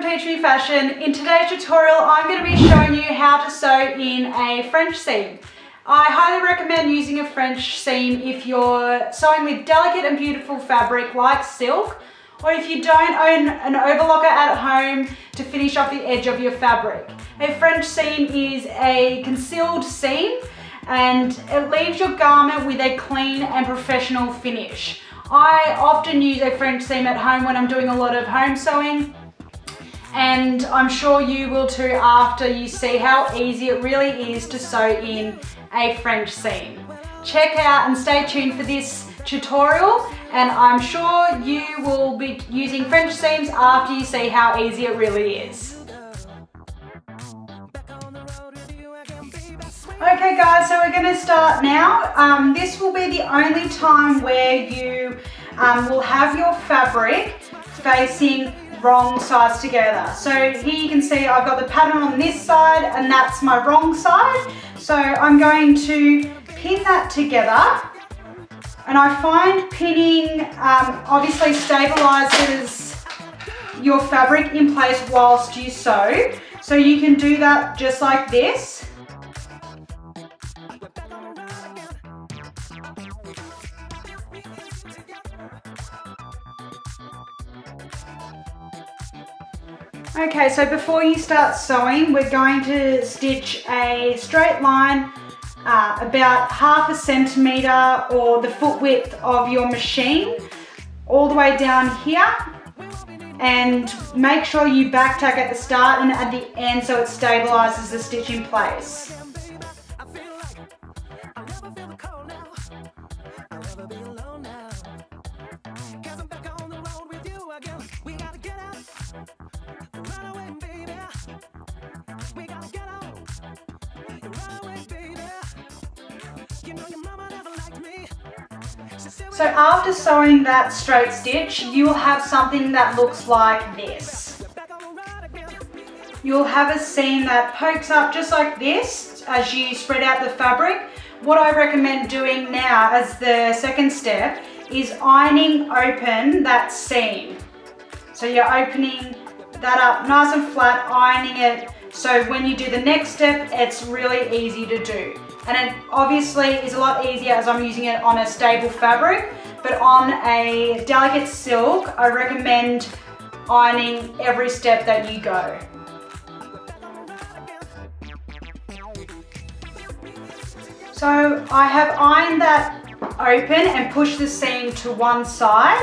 Peachy Fashion. In today's tutorial, I'm going to be showing you how to sew in a French seam. I highly recommend using a French seam if you're sewing with delicate and beautiful fabric like silk, or if you don't own an overlocker at home to finish off the edge of your fabric. A French seam is a concealed seam and it leaves your garment with a clean and professional finish. I often use a French seam at home when I'm doing a lot of home sewing, and I'm sure you will too after you see how easy it really is to sew in a French seam. Check out and stay tuned for this tutorial, and I'm sure you will be using French seams after you see how easy it really is. Okay guys, so we're going to start now. This will be the only time where you will have your fabric facing wrong sides together. So here you can see I've got the pattern on this side and that's my wrong side. So I'm going to pin that together, and I find pinning obviously stabilizes your fabric in place whilst you sew. So you can do that just like this. Okay, so before you start sewing, we're going to stitch a straight line about 1/2 centimetre or the foot width of your machine all the way down here, and make sure you back tack at the start and at the end so it stabilises the stitch in place. So after sewing that straight stitch, you will have something that looks like this. You'll have a seam that pokes up just like this as you spread out the fabric. What I recommend doing now as the second step is ironing open that seam. So you're opening that up nice and flat, ironing it, so when you do the next step, it's really easy to do. And it obviously is a lot easier as I'm using it on a stable fabric, but on a delicate silk, I recommend ironing every step that you go. So I have ironed that open and pushed the seam to one side.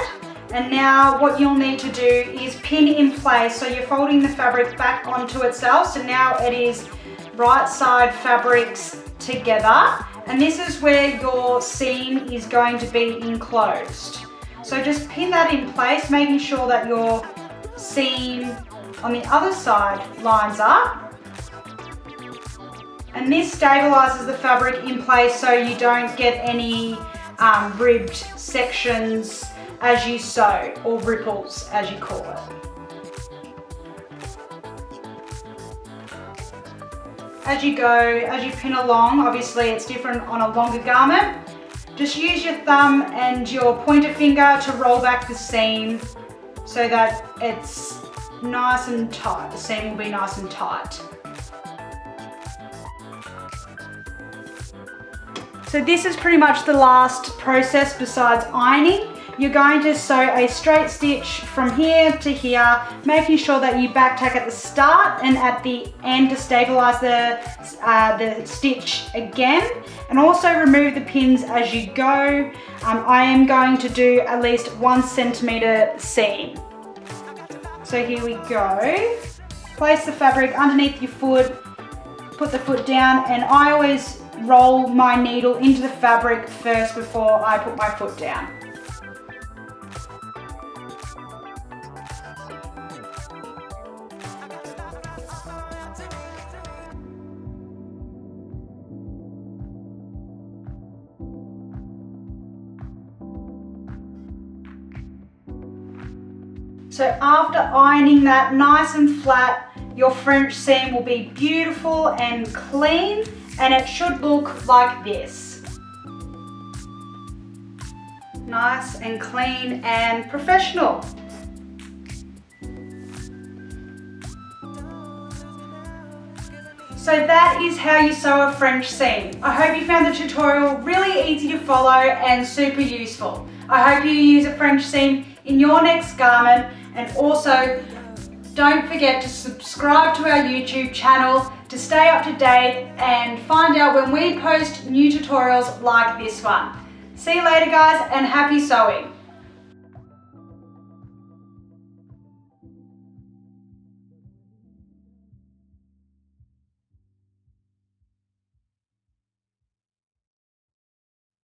And now what you'll need to do is pin in place. So you're folding the fabric back onto itself. So now it is right side fabrics together. And this is where your seam is going to be enclosed. So just pin that in place, making sure that your seam on the other side lines up. And this stabilizes the fabric in place so you don't get any ribbed sections as you sew, or ripples as you call it. As you go, as you pin along, obviously it's different on a longer garment. Just use your thumb and your pointer finger to roll back the seam so that it's nice and tight. The seam will be nice and tight. So this is pretty much the last process besides ironing. You're going to sew a straight stitch from here to here, making sure that you back tack at the start and at the end to stabilize the stitch again, and also remove the pins as you go. I am going to do at least 1 centimetre seam. So here we go. Place the fabric underneath your foot, put the foot down, and I always roll my needle into the fabric first before I put my foot down. So after ironing that nice and flat, your French seam will be beautiful and clean, and it should look like this. Nice and clean and professional. So that is how you sew a French seam. I hope you found the tutorial really easy to follow and super useful. I hope you use a French seam in your next garment, and also don't forget to subscribe to our YouTube channel to stay up to date and find out when we post new tutorials like this one. See you later guys, and happy sewing!